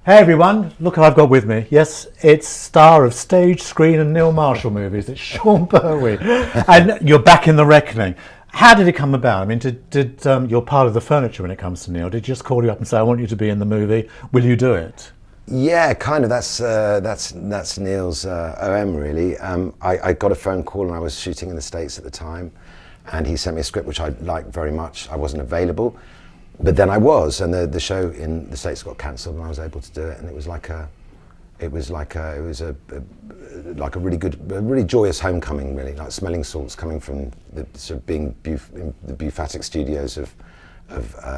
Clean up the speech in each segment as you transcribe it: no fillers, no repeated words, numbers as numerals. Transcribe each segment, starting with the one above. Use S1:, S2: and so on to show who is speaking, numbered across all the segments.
S1: Hey everyone, look who I've got with me. Yes, it's star of stage, screen and Neil Marshall movies. It's Sean Pertwee. And you're back in The Reckoning. How did it come about? I mean, you're part of the furniture when it comes to Neil. Did he just call you up and say, I want you to be in the movie? Will you do it?
S2: Yeah, kind of. That's Neil's OM really. I got a phone call and I was shooting in the States at the time, and he sent me a script which I liked very much. I wasn't available, but then I was, and the show in the States got cancelled, and I was able to do it, and it was a really joyous homecoming, really, like smelling salts coming from the sort of being the Bufatic studios of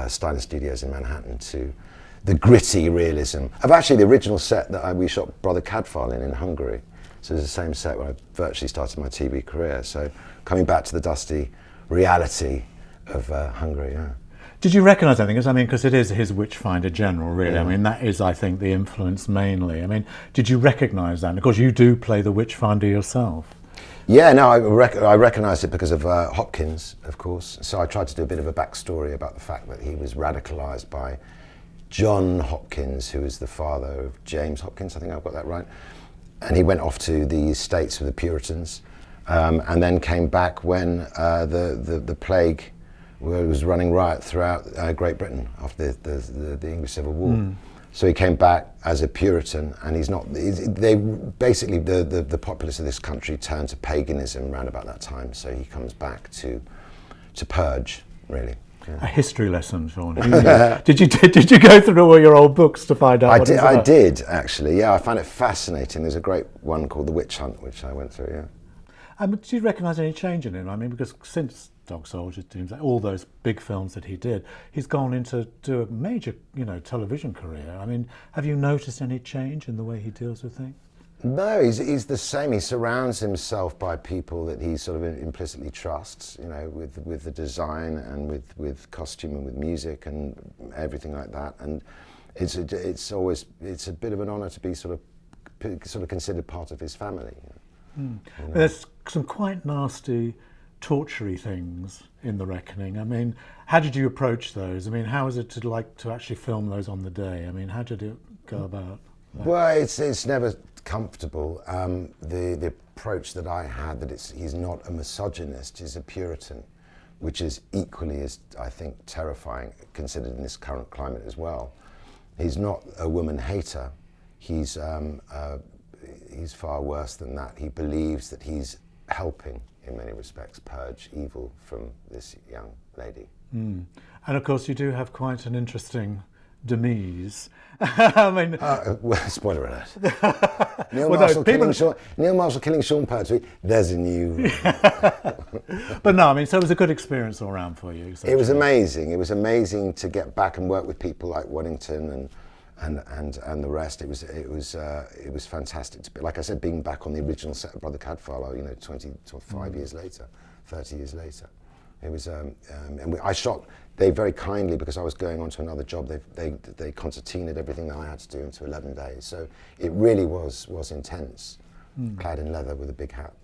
S2: Steiner Studios in Manhattan to the gritty realism of actually the original set that we shot Brother Cadfael in Hungary. So it was the same set when I virtually started my TV career. So coming back to the dusty reality of Hungary, yeah.
S1: Did you recognise anything? Because it is his Witchfinder General, really.
S2: Yeah.
S1: I mean, that is, I think, the influence mainly. I mean, did you recognise that? And of course, you do play the Witchfinder yourself.
S2: Yeah, no, I recognised it because of Hopkins, of course. So I tried to do a bit of a backstory about the fact that he was radicalised by John Hopkins, who is the father of James Hopkins. I think I've got that right. And he went off to the States with the Puritans, and then came back when the plague was running riot throughout Great Britain after the English Civil War. Mm. So he came back as a Puritan, and the populace of this country turned to paganism around about that time. So he comes back to purge, really. Yeah.
S1: A history lesson, Sean. Did you go through all your old books to find out?
S2: I did actually. Yeah, I found it fascinating. There's a great one called The Witch Hunt, which I went through. Yeah.
S1: Did you recognise any change in him? I mean, because since Dog Soldiers, all those big films that he did, he's gone into do a major, television career. I mean, have you noticed any change in the way he deals with things?
S2: No, he's the same. He surrounds himself by people that he sort of implicitly trusts, with the design and with costume and with music and everything like that. And it's a bit of an honour to be sort of considered part of his family.
S1: Mm. There's some quite nasty, torture-y things in The Reckoning. I mean, how did you approach those? I mean, how is it to actually film those on the day? I mean, how did it go about that?
S2: Well, it's never comfortable. The approach that I had, that he's not a misogynist, he's a Puritan, which is equally as, I think, terrifying, considered in this current climate as well. He's not a woman hater. He's far worse than that. He believes that he's helping, in many respects, purge evil from this young lady.
S1: Mm. And of course, you do have quite an interesting demise. I mean,
S2: spoiler alert. Neil Marshall killing Sean Pertwee. There's a new.
S1: But no, I mean, so it was a good experience all around for you.
S2: It was amazing. It was amazing to get back and work with people like Waddington and the rest. It was fantastic to be, like I said, being back on the original set of Brother Cadfael. 25 years later, 30 years later. It was, and I shot. They very kindly, because I was going on to another job, they concertinaed everything that I had to do into 11 days. So it really was intense, clad in leather with a big hat.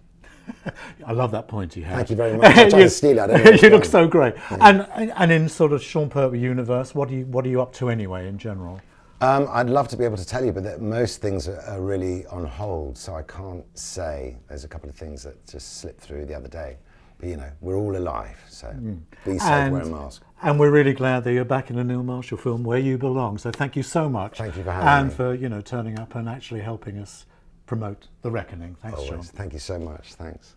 S1: I love that pointy hat.
S2: Thank you very much. I tried to steal it.
S1: You look so great. Yeah. And in sort of Sean Pertwee universe, what are you up to anyway in general?
S2: I'd love to be able to tell you, but that most things are really on hold, so I can't say. There's a couple of things that just slipped through the other day. But we're all alive, so be safe, wear a mask.
S1: And we're really glad that you're back in a Neil Marshall film where you belong. So thank you so much.
S2: Thank you for having me.
S1: And for turning up and actually helping us promote The Reckoning. Thanks,
S2: Always.
S1: Sean.
S2: Thank you so much. Thanks.